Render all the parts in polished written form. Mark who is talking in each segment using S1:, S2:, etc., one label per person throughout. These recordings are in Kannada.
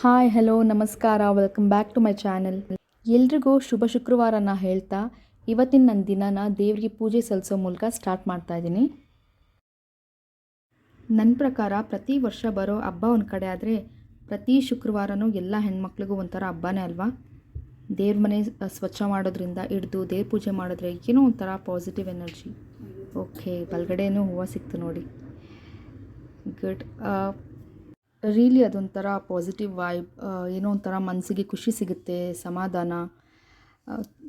S1: ಹಾಯ್ ಹಲೋ ನಮಸ್ಕಾರ welcome back to my channel. ಎಲ್ರಿಗೂ ಶುಭ ಶುಕ್ರವಾರನ ಹೇಳ್ತಾ ಇವತ್ತಿನ ನನ್ನ ದಿನನ ದೇವರಿಗೆ ಪೂಜೆ ಸಲ್ಲಿಸೋ ಮೂಲಕ ಸ್ಟಾರ್ಟ್ ಮಾಡ್ತಾ ಇದ್ದೀನಿ. ನನ್ನ ಪ್ರಕಾರ ಪ್ರತಿ ವರ್ಷ ಬರೋ ಹಬ್ಬ ಒಂದು ಕಡೆ ಆದರೆ ಪ್ರತಿ ಶುಕ್ರವಾರನೂ ಎಲ್ಲ ಹೆಣ್ಮಕ್ಳಿಗೂ ಒಂಥರ ಹಬ್ಬನೇ ಅಲ್ವಾ. ದೇವ್ರ ಮನೆ ಸ್ವಚ್ಛ ಮಾಡೋದ್ರಿಂದ ಹಿಡಿದು ದೇವ್ರ ಪೂಜೆ ಮಾಡಿದ್ರೆ ಏನೋ ಒಂಥರ ಪಾಸಿಟಿವ್ ಎನರ್ಜಿ. ಓಕೆ, ಬಲಗಡೆನೂ ಹೂವು ಸಿಕ್ತು ನೋಡಿ, ಗುಡ್. ರಿಯಲಿ ಅದೊಂಥರ ಪಾಸಿಟಿವ್ ವೈಬ್, ಏನೋ ಒಂಥರ ಮನಸ್ಸಿಗೆ ಖುಷಿ ಸಿಗುತ್ತೆ, ಸಮಾಧಾನ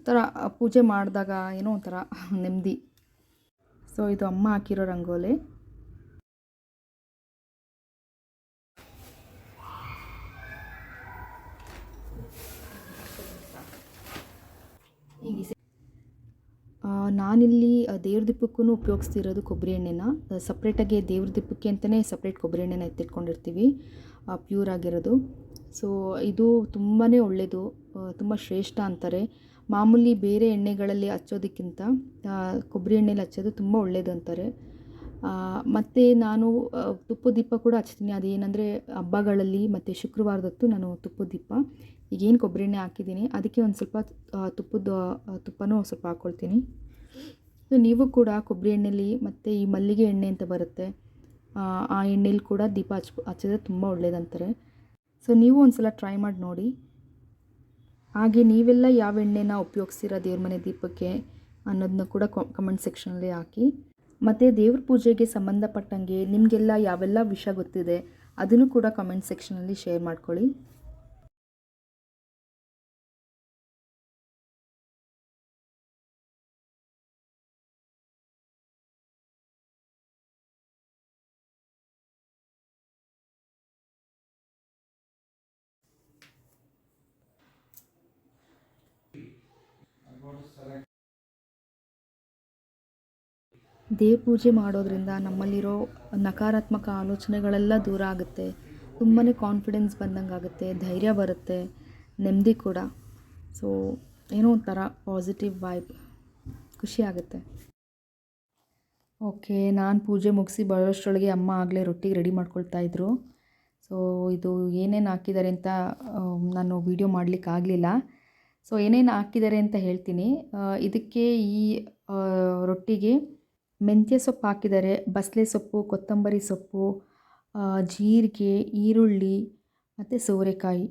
S1: ಥರ. ಪೂಜೆ ಮಾಡಿದಾಗ ಏನೋ ಒಂಥರ ನೆಮ್ಮದಿ. ಸೊ ಇದು ಅಮ್ಮ ಹಾಕಿರೋ ರಂಗೋಲಿ. ನಾನಿಲ್ಲಿ ದೇವ್ರ ದೀಪಕ್ಕೂ ಉಪಯೋಗಿಸ್ತಿರೋದು ಕೊಬ್ಬರಿ ಎಣ್ಣೆನ. ಸಪ್ರೇಟಾಗಿ ದೇವ್ರ ದೀಪಕ್ಕೆ ಅಂತಲೇ ಸಪ್ರೇಟ್ ಕೊಬ್ಬರಿ ಎಣ್ಣೆನ ಎತ್ತಿಟ್ಕೊಂಡಿರ್ತೀವಿ, ಪ್ಯೂರ್ ಆಗಿರೋದು. ಸೊ ಇದು ತುಂಬಾ ಒಳ್ಳೆಯದು, ತುಂಬ ಶ್ರೇಷ್ಠ ಅಂತಾರೆ. ಮಾಮೂಲಿ ಬೇರೆ ಎಣ್ಣೆಗಳಲ್ಲಿ ಹಚ್ಚೋದಕ್ಕಿಂತ ಕೊಬ್ಬರಿ ಎಣ್ಣೆಲಿ ಹಚ್ಚೋದು ತುಂಬ ಒಳ್ಳೆಯದು ಅಂತಾರೆ. ಮತ್ತು ನಾನು ತುಪ್ಪದ ದೀಪ ಕೂಡ ಹಚ್ತೀನಿ. ಅದೇನೆಂದರೆ ಹಬ್ಬಗಳಲ್ಲಿ ಮತ್ತು ಶುಕ್ರವಾರದೊತ್ತು ನಾನು ತುಪ್ಪದ ದೀಪ, ಈಗೇನು ಕೊಬ್ಬರಿ ಎಣ್ಣೆ ಹಾಕಿದ್ದೀನಿ ಅದಕ್ಕೆ ಒಂದು ಸ್ವಲ್ಪ ತುಪ್ಪನೂ ಸ್ವಲ್ಪ ಹಾಕ್ಕೊಳ್ತೀನಿ. ಸೊ ನೀವು ಕೂಡ ಕೊಬ್ಬರಿ ಎಣ್ಣೆಲಿ ಮತ್ತು ಈ ಮಲ್ಲಿಗೆ ಎಣ್ಣೆ ಅಂತ ಬರುತ್ತೆ, ಆ ಎಣ್ಣೆಲಿ ಕೂಡ ದೀಪ ಹಚ್ಚಿದ್ರೆ ತುಂಬ ಒಳ್ಳೆಯದಂತಾರೆ. ಸೊ ನೀವು ಒಂದು ಸಲ ಟ್ರೈ ಮಾಡಿ ನೋಡಿ. ಹಾಗೆ ನೀವೆಲ್ಲ ಯಾವ ಎಣ್ಣೆನ ಉಪಯೋಗಿಸ್ತೀರಾ ದೇವ್ರ ಮನೆ ದೀಪಕ್ಕೆ ಅನ್ನೋದನ್ನ ಕೂಡ ಕಮೆಂಟ್ ಸೆಕ್ಷನಲ್ಲಿ ಹಾಕಿ. ಮತ್ತು ದೇವ್ರ ಪೂಜೆಗೆ ಸಂಬಂಧಪಟ್ಟಂಗೆ ನಿಮಗೆಲ್ಲ ಯಾವೆಲ್ಲ ವಿಷಯ ಗೊತ್ತಿದೆ ಅದನ್ನು ಕೂಡ ಕಮೆಂಟ್ ಸೆಕ್ಷನಲ್ಲಿ ಶೇರ್ ಮಾಡ್ಕೊಳ್ಳಿ. ದೇವ್ರ ಪೂಜೆ ಮಾಡೋದ್ರಿಂದ ನಮ್ಮಲ್ಲಿರೋ ನಕಾರಾತ್ಮಕ ಆಲೋಚನೆಗಳೆಲ್ಲ ದೂರ ಆಗುತ್ತೆ, ತುಂಬಾ ಕಾನ್ಫಿಡೆನ್ಸ್ ಬಂದಂಗೆ ಆಗುತ್ತೆ, ಧೈರ್ಯ ಬರುತ್ತೆ, ನೆಮ್ಮದಿ ಕೂಡ. ಸೊ ಏನೋ ಒಂಥರ ಪಾಸಿಟಿವ್ ವೈಬ್, ಖುಷಿ ಆಗುತ್ತೆ. ಓಕೆ, ನಾನು ಪೂಜೆ ಮುಗಿಸಿ ಬರೋಷ್ಟರೊಳಗೆ ಅಮ್ಮ ಆಗಲೇ ರೊಟ್ಟಿಗೆ ರೆಡಿ ಮಾಡ್ಕೊಳ್ತಾಯಿದ್ರು. ಸೊ ಇದು ಏನೇನು ಹಾಕಿದ್ದಾರೆ ಅಂತ ನಾನು ವೀಡಿಯೋ ಮಾಡಲಿಕ್ಕಾಗಲಿಲ್ಲ. ಸೊ ಏನೇನು ಹಾಕಿದ್ದಾರೆ ಅಂತ ಹೇಳ್ತೀನಿ. ಇದಕ್ಕೆ ಈ ರೊಟ್ಟಿಗೆ ಮೆಂತ್ಯ ಸೊಪ್ಪು ಹಾಕಿದ್ದಾರೆ, ಬಸಳೆ ಸೊಪ್ಪು, ಕೊತ್ತಂಬರಿ ಸೊಪ್ಪು, ಜೀರಿಗೆ, ಈರುಳ್ಳಿ ಮತ್ತು ಸೋರೆಕಾಯಿ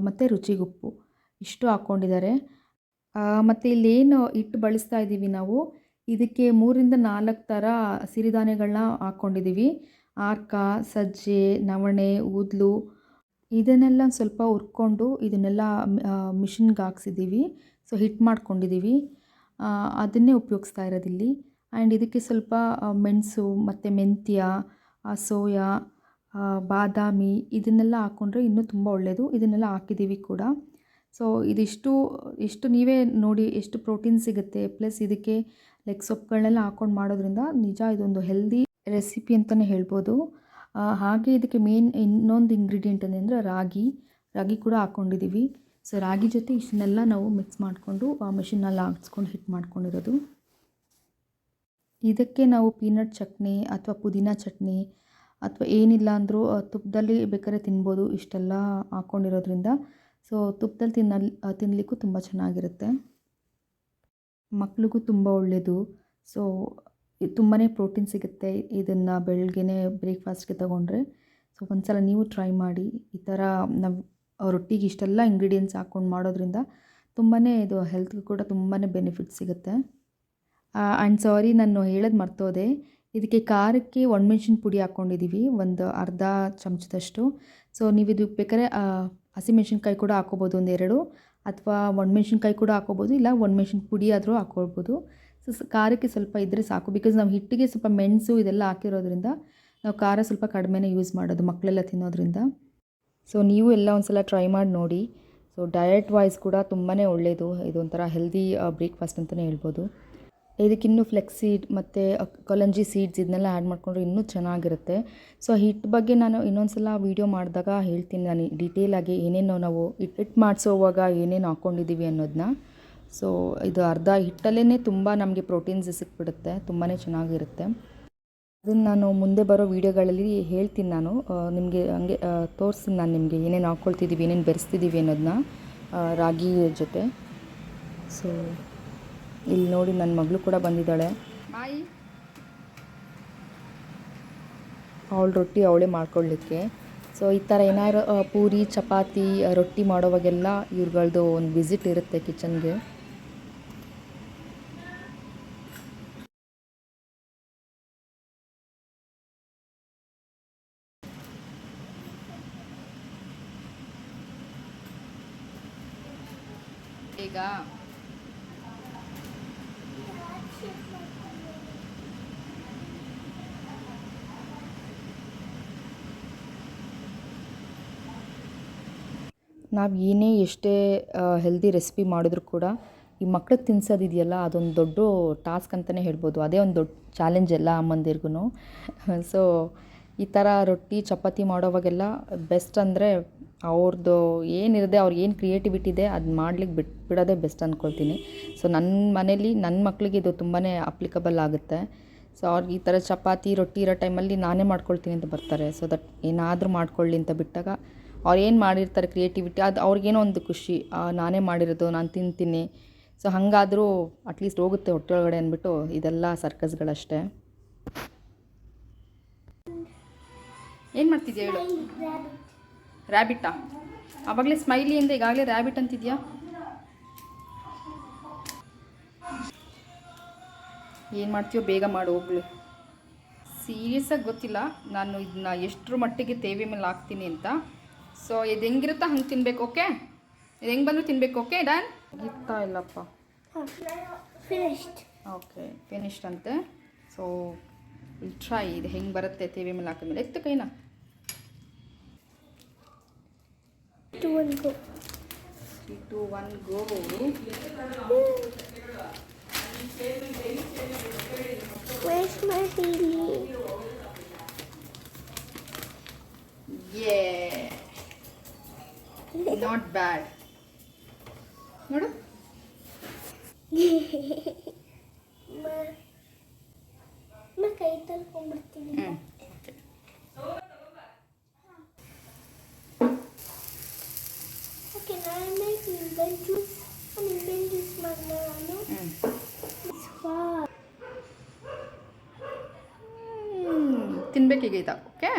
S1: ಮತ್ತು ರುಚಿಗುಪ್ಪು ಇಷ್ಟು ಹಾಕ್ಕೊಂಡಿದ್ದಾರೆ. ಮತ್ತು ಇಲ್ಲೇನು ಹಿಟ್ಟು ಬಳಸ್ತಾ ಇದ್ದೀವಿ ನಾವು, ಇದಕ್ಕೆ 3-4 ಥರ ಸಿರಿಧಾನ್ಯಗಳನ್ನ ಹಾಕ್ಕೊಂಡಿದ್ದೀವಿ. ಆರ್ಕ, ಸಜ್ಜೆ, ನವಣೆ, ಊದಲು, ಇದನ್ನೆಲ್ಲ ಸ್ವಲ್ಪ ಹುರ್ಕೊಂಡು ಇದನ್ನೆಲ್ಲ ಮಿಷಿನ್ಗೆ ಹಾಕ್ಸಿದ್ದೀವಿ. ಸೊ ಹಿಟ್ಟು ಮಾಡ್ಕೊಂಡಿದ್ದೀವಿ, ಅದನ್ನೇ ಉಪಯೋಗಿಸ್ತಾ ಇರೋದಿಲ್ಲಿ. ಆ್ಯಂಡ್ ಇದಕ್ಕೆ ಸ್ವಲ್ಪ ಮೆಣಸು ಮತ್ತು ಮೆಂತ್ಯ, ಸೋಯಾ, ಬಾದಾಮಿ ಇದನ್ನೆಲ್ಲ ಹಾಕ್ಕೊಂಡ್ರೆ ಇನ್ನೂ ತುಂಬ ಒಳ್ಳೆಯದು. ಇದನ್ನೆಲ್ಲ ಹಾಕಿದ್ದೀವಿ ಕೂಡ. ಸೊ ಇಷ್ಟು ನೀವೇ ನೋಡಿ ಎಷ್ಟು ಪ್ರೋಟೀನ್ ಸಿಗುತ್ತೆ. ಪ್ಲಸ್ ಇದಕ್ಕೆ ಲೈಕ್ ಸೊಪ್ಪುಗಳನ್ನೆಲ್ಲ ಹಾಕ್ಕೊಂಡು ಮಾಡೋದ್ರಿಂದ ನಿಜ ಇದೊಂದು ಹೆಲ್ದಿ ರೆಸಿಪಿ ಅಂತಲೇ ಹೇಳ್ಬೋದು. ಹಾಗೆ ಇದಕ್ಕೆ ಮೇನ್ ಇನ್ನೊಂದು ಇಂಗ್ರೀಡಿಯೆಂಟ್ ಅಂದರೆ ರಾಗಿ ಕೂಡ ಹಾಕ್ಕೊಂಡಿದ್ದೀವಿ. ಸೊ ರಾಗಿ ಜೊತೆ ಇಷ್ಟನ್ನೆಲ್ಲ ನಾವು ಮಿಕ್ಸ್ ಮಾಡಿಕೊಂಡು ಮಿಷಿನಲ್ಲಿ ಹಾಕ್ಸ್ಕೊಂಡು ಹಿಟ್ಟು ಮಾಡ್ಕೊಂಡಿರೋದು. ಇದಕ್ಕೆ ನಾವು ಪೀನಟ್ ಚಟ್ನಿ ಅಥವಾ ಪುದೀನ ಚಟ್ನಿ ಅಥವಾ ಏನಿಲ್ಲ ಅಂದರೂ ತುಪ್ಪದಲ್ಲಿ ಬೇಕಾದ್ರೆ ತಿನ್ಬೋದು, ಇಷ್ಟೆಲ್ಲ ಹಾಕ್ಕೊಂಡಿರೋದ್ರಿಂದ. ಸೊ ತುಪ್ಪದಲ್ಲಿ ತಿನ್ನಲಿಕ್ಕೂ ತುಂಬ ಚೆನ್ನಾಗಿರುತ್ತೆ, ಮಕ್ಳಿಗೂ ತುಂಬ ಒಳ್ಳೆಯದು. ಸೊ ತುಂಬಾ ಪ್ರೋಟೀನ್ ಸಿಗುತ್ತೆ ಇದನ್ನು ಬೆಳಗ್ಗೆನೇ ಬ್ರೇಕ್ಫಾಸ್ಟ್ಗೆ ತೊಗೊಂಡ್ರೆ. ಸೊ ಒಂದು ಸಲ ನೀವು ಟ್ರೈ ಮಾಡಿ. ಈ ಥರ ನಾವು ರೊಟ್ಟಿಗೆ ಇಷ್ಟೆಲ್ಲ ಇಂಗ್ರೀಡಿಯೆಂಟ್ಸ್ ಹಾಕ್ಕೊಂಡು ಮಾಡೋದ್ರಿಂದ ತುಂಬಾ ಇದು ಹೆಲ್ತ್ಗೆ ಕೂಡ ತುಂಬಾ ಬೆನಿಫಿಟ್ ಸಿಗುತ್ತೆ. ಆ್ಯಂಡ್ ಸಾರಿ, ನಾನು ಹೇಳೋದು ಮರ್ತೋದೆ, ಇದಕ್ಕೆ ಖಾರಕ್ಕೆ ಒಣಮೆಣ್ಸಿನ ಪುಡಿ ಹಾಕ್ಕೊಂಡಿದ್ದೀವಿ, ಒಂದು ಅರ್ಧ ಚಮಚದಷ್ಟು. ಸೊ ನೀವು ಇದು ಬೇಕಾದ್ರೆ ಹಸಿಮೆಣ್ಸಿನ್ಕಾಯಿ ಕೂಡ ಹಾಕ್ಕೋಬೋದು, 1-2, ಅಥವಾ ಒಣಮೆಣ್ಸಿನ್ಕಾಯಿ ಕೂಡ ಹಾಕ್ಕೋಬೋದು, ಇಲ್ಲ ಒಣಮೆಣ್ಸಿನ ಪುಡಿ ಆದರೂ ಹಾಕ್ಕೊಳ್ಬೋದು. ಸೊ ಖಾರಕ್ಕೆ ಸ್ವಲ್ಪ ಇದ್ದರೆ ಸಾಕು, ಬಿಕಾಸ್ ನಾವು ಹಿಟ್ಟಿಗೆ ಸ್ವಲ್ಪ ಮೆಣಸು ಇದೆಲ್ಲ ಹಾಕಿರೋದ್ರಿಂದ ನಾವು ಖಾರ ಸ್ವಲ್ಪ ಕಡಿಮೆನೇ ಯೂಸ್ ಮಾಡೋದು ಮಕ್ಕಳೆಲ್ಲ ತಿನ್ನೋದ್ರಿಂದ. ಸೊ ನೀವು ಎಲ್ಲ ಒಂದು ಸಲ ಟ್ರೈ ಮಾಡಿ ನೋಡಿ. ಸೊ ಡಯಟ್ ವೈಸ್ ಕೂಡ ತುಂಬಾ ಒಳ್ಳೆಯದು, ಇದೊಂಥರ ಹೆಲ್ದಿ ಬ್ರೇಕ್ಫಾಸ್ಟ್ ಅಂತಲೇ ಹೇಳ್ಬೋದು. ಇದಕ್ಕಿನ್ನೂ ಫ್ಲೆಕ್ಸ್ ಸೀಡ್ ಮತ್ತು ಕೊಲಂಜಿ ಸೀಡ್ಸ್ ಇದನ್ನೆಲ್ಲ ಆ್ಯಡ್ ಮಾಡಿಕೊಂಡ್ರೆ ಇನ್ನೂ ಚೆನ್ನಾಗಿರುತ್ತೆ. ಸೊ ಹಿಟ್ಟು ಬಗ್ಗೆ ನಾನು ಇನ್ನೊಂದು ಸಲ ವೀಡಿಯೋ ಮಾಡಿದಾಗ ಹೇಳ್ತೀನಿ ನಾನು ಡೀಟೇಲಾಗಿ ಏನೇನು ನಾವು ಹಿಟ್ಟು ಮಾಡಿಸೋವಾಗ ಏನೇನು ಹಾಕ್ಕೊಂಡಿದ್ದೀವಿ ಅನ್ನೋದನ್ನ. ಸೊ ಇದು ಅರ್ಧ ಹಿಟ್ಟಲ್ಲೇ ತುಂಬ ನಮಗೆ ಪ್ರೋಟೀನ್ಸ್ ಸಿಕ್ಬಿಡುತ್ತೆ, ತುಂಬಾ ಚೆನ್ನಾಗಿರುತ್ತೆ. ಅದನ್ನು ನಾನು ಮುಂದೆ ಬರೋ ವೀಡಿಯೋಗಳಲ್ಲಿ ಹೇಳ್ತೀನಿ. ನಾನು ನಿಮಗೆ ಹಂಗೆ ತೋರಿಸ್ತೀನಿ ನಾನು ನಿಮಗೆ ಏನೇನು ಹಾಕ್ಕೊಳ್ತಿದ್ದೀವಿ, ಏನೇನು ಬೆರೆಸ್ತಿದ್ದೀವಿ ಅನ್ನೋದನ್ನ ರಾಗಿ ಜೊತೆ. ಸೊ ಇಲ್ಲಿ ನೋಡಿ ನನ್ನ ಮಗಳು ಕೂಡ ಬಂದಿದ್ದಾಳೆ. ಅವಳು ರೊಟ್ಟಿ ಅವಳೇ ಮಾಡ್ಕೊಳ್ಳಿಕ್ಕೆ. ಸೊ ಈ ಥರ ಏನಾದ್ರು ಪೂರಿ ಚಪಾತಿ ರೊಟ್ಟಿ ಮಾಡೋವಾಗೆಲ್ಲ ಇವ್ರುಗಳದ್ದು ಒಂದು ವಿಸಿಟ್ ಇರುತ್ತೆ ಕಿಚನ್ಗೆ. ಈಗ ನಾವು ಏನೇ ಎಷ್ಟೇ ಹೆಲ್ದಿ ರೆಸಿಪಿ ಮಾಡಿದ್ರೂ ಕೂಡ ಈ ಮಕ್ಳಿಗೆ ತಿನ್ಸೋದಿದೆಯಲ್ಲ, ಅದೊಂದು ದೊಡ್ಡ ಟಾಸ್ಕ್ ಅಂತಲೇ ಹೇಳ್ಬೋದು. ಅದೇ ಒಂದು ದೊಡ್ಡ ಚಾಲೆಂಜ್ ಎಲ್ಲ ಅಮ್ಮಂದಿರ್ಗೂ. ಸೊ ಈ ಥರ ರೊಟ್ಟಿ ಚಪಾತಿ ಮಾಡೋವಾಗೆಲ್ಲ ಬೆಸ್ಟ್ ಅಂದರೆ ಅವ್ರದ್ದು ಏನಿದೆ, ಅವ್ರಿಗೆ ಏನು ಕ್ರಿಯೇಟಿವಿಟಿ ಇದೆ ಅದು ಮಾಡ್ಲಿಕ್ಕೆ ಬಿಡೋದೇ ಬೆಸ್ಟ್ ಅಂದ್ಕೊಳ್ತೀನಿ. ಸೊ ನನ್ನ ಮನೇಲಿ ನನ್ನ ಮಕ್ಕಳಿಗೆ ಇದು ತುಂಬಾ ಅಪ್ಲಿಕಬಲ್ ಆಗುತ್ತೆ. ಸೊ ಅವ್ರಿಗೆ ಈ ಥರ ಚಪಾತಿ ರೊಟ್ಟಿ ಇರೋ ಟೈಮಲ್ಲಿ ನಾನೇ ಮಾಡ್ಕೊಳ್ತೀನಿ ಅಂತ ಬರ್ತಾರೆ. ಸೊ ದಟ್ ಏನಾದರೂ ಮಾಡ್ಕೊಳ್ಳಿ ಅಂತ ಬಿಟ್ಟಾಗ ಅವ್ರು ಏನು ಮಾಡಿರ್ತಾರೆ ಕ್ರಿಯೇಟಿವಿಟಿ, ಅದು ಅವ್ರಿಗೇನೋ ಒಂದು ಖುಷಿ, ನಾನೇ ಮಾಡಿರೋದು ನಾನು ತಿಂತೀನಿ. ಸೊ ಹಾಗಾದರೂ ಅಟ್ಲೀಸ್ಟ್ ಹೋಗುತ್ತೆ ಹೊಟ್ಟೆ ಒಳಗಡೆ ಅಂದ್ಬಿಟ್ಟು ಇದೆಲ್ಲ ಸರ್ಕಸ್ಗಳಷ್ಟೇ. ಏನು ಮಾಡ್ತಿದ್ಯಾ ಹೇಳು? ರ್ಯಾಬಿಟಾ? ಆವಾಗಲೇ ಸ್ಮೈಲಿ ಅಂದೆ, ಈಗಾಗಲೇ ರ್ಯಾಬಿಟ್ ಅಂತಿದ್ಯಾ? ಏನು ಮಾಡ್ತೀಯೋ ಬೇಗ ಮಾಡು ಹೋಗ್ಲಿ. ಸೀರಿಯಸ್ಸಾಗಿ ಗೊತ್ತಿಲ್ಲ ನಾನು ಇದನ್ನ ಎಷ್ಟರ ಮಟ್ಟಿಗೆ ತೇವೆ ಮೇಲೆ ಹಾಕ್ತೀನಿ ಅಂತ. ಸೊ ಇದು ಹೆಂಗಿರುತ್ತಾ ಹಂಗೆ ತಿನ್ಬೇಕು, ಓಕೆ? ಇದು ಹೆಂಗೆ ಬಂದರೂ ತಿನ್ಬೇಕು, ಓಕೆ ಡನ್? ಗಿತ್ತಾ ಇಲ್ಲಪ್ಪ. ಓಕೆ ಫಿನಿಶ್ಡ್ ಅಂತೆ. ಸೊ ವಿಲ್ ಟ್ರೈ ಇದು ಹೆಂಗೆ ಬರುತ್ತೆ ತೇವೆ ಮೇಲೆ ಹಾಕಿದ್ಮೇಲೆ. ಎತ್ತು ಕೈನಾ.
S2: 2 1 go.
S1: 3 2 1 go.
S2: Where's my feeling?
S1: Yeah. Not bad. ನೋಡು.
S2: मैं कई तल ಕೊಂಡ್ಬಿಡ್ತೀನಿ. ಓಕೆ ನಾನು ನಿಂಬೆ ಜ್ಯೂಸ್ ಮಾಡೋಣ.
S1: ತಿನ್ಬೇಕೀಗ ಇದು, ಓಕೆ?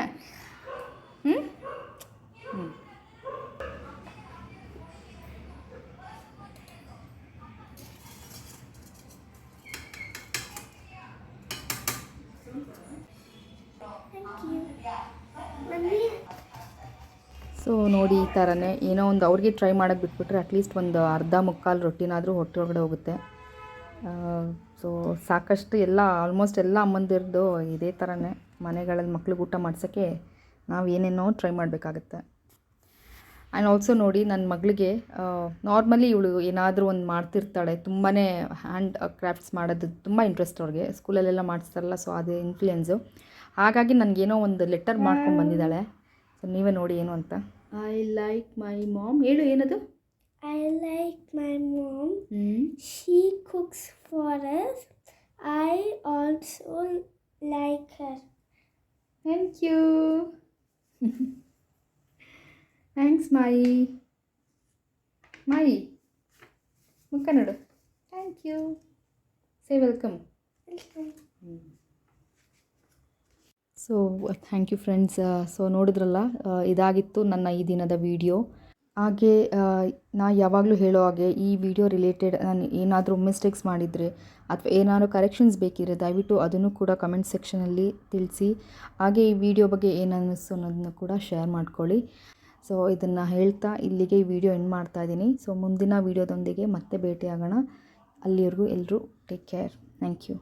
S1: ಸೊ ನೋಡಿ ಈ ಥರನೇ ಏನೋ ಒಂದು ಅವ್ರಿಗೆ ಟ್ರೈ ಮಾಡೋಕ್ಕೆ ಬಿಟ್ಬಿಟ್ರೆ ಅಟ್ಲೀಸ್ಟ್ ಒಂದು ಅರ್ಧ ಮುಕ್ಕಾಲು ರೊಟ್ಟಿನಾದರೂ ಹೊಟ್ಟೆ ಒಳಗಡೆ ಹೋಗುತ್ತೆ. ಸೊ ಸಾಕಷ್ಟು ಎಲ್ಲ ಆಲ್ಮೋಸ್ಟ್ ಎಲ್ಲ ಅಮ್ಮಂದಿರದು ಇದೇ ಥರನೇ ಮನೆಗಳಲ್ಲಿ ಮಕ್ಳಿಗೆ ಊಟ ಮಾಡ್ಸೋಕ್ಕೆ ನಾವು ಏನೇನೋ ಟ್ರೈ ಮಾಡಬೇಕಾಗತ್ತೆ. ಆ್ಯಂಡ್ ಆಲ್ಸೋ ನೋಡಿ ನನ್ನ ಮಗಳಿಗೆ ನಾರ್ಮಲಿ ಇವಳು ಏನಾದರೂ ಒಂದು ಮಾಡ್ತಿರ್ತಾಳೆ. ತುಂಬಾ ಹ್ಯಾಂಡ್ ಕ್ರಾಫ್ಟ್ಸ್ ಮಾಡೋದು ತುಂಬ ಇಂಟ್ರೆಸ್ಟ್ ಅವ್ರಿಗೆ, ಸ್ಕೂಲಲ್ಲೆಲ್ಲ ಮಾಡಿಸ್ತಾರಲ್ಲ. ಸೊ ಅದೇ ಇನ್ಫ್ಲುಯೆನ್ಸು. ಹಾಗಾಗಿ ನನಗೇನೋ ಒಂದು ಲೆಟರ್ ಮಾಡ್ಕೊಂಡು ಬಂದಿದ್ದಾಳೆ. ಸೊ ನೀವೇ ನೋಡಿ ಏನು ಅಂತ. I like my mom. ಹೇಳು ಏನದು?
S2: I like my mom. She cooks for us. I also like her.
S1: Thank you. Thanks, Mai. Mai. ಮುಖ ನೋಡು. Thank you. Say welcome.
S2: Welcome.
S1: So thank you friends. So ನೋಡಿದ್ರಲ್ಲ, ಇದಾಗಿತ್ತು ನನ್ನ ಈ ದಿನದ ವಿಡಿಯೋ. ಹಾಗೆ ನಾ ಯಾವಾಗಲೂ ಹೇಳೋ ಹಾಗೆ ಈ ವಿಡಿಯೋ ರಿಲೇಟೆಡ್ ನಾನು ಏನಾದರೂ ಮಿಸ್ಟೇಕ್ಸ್ ಮಾಡಿದರೆ ಅಥವಾ ಏನಾದರೂ ಕರೆಕ್ಷನ್ಸ್ ಬೇಕಿದ್ರೆ ದಯವಿಟ್ಟು ಅದನ್ನು ಕೂಡ ಕಮೆಂಟ್ ಸೆಕ್ಷನಲ್ಲಿ ತಿಳಿಸಿ. ಹಾಗೆ ಈ ವಿಡಿಯೋ ಬಗ್ಗೆ ಏನು ಅನ್ನಿಸ್ತು ಅನ್ನೋದನ್ನು ಕೂಡ ಶೇರ್ ಮಾಡ್ಕೊಳ್ಳಿ. ಸೊ ಇದನ್ನು ಹೇಳ್ತಾ ಇಲ್ಲಿಗೆ ಈ ವಿಡಿಯೋ ಎಂಡ್ ಮಾಡ್ತಾಯಿದ್ದೀನಿ. ಸೊ ಮುಂದಿನ ವಿಡಿಯೋದೊಂದಿಗೆ ಮತ್ತೆ ಭೇಟಿಯಾಗೋಣ. ಅಲ್ಲಿವರೆಗೂ ಎಲ್ಲರೂ ಟೇಕ್ ಕೇರ್. Thank you.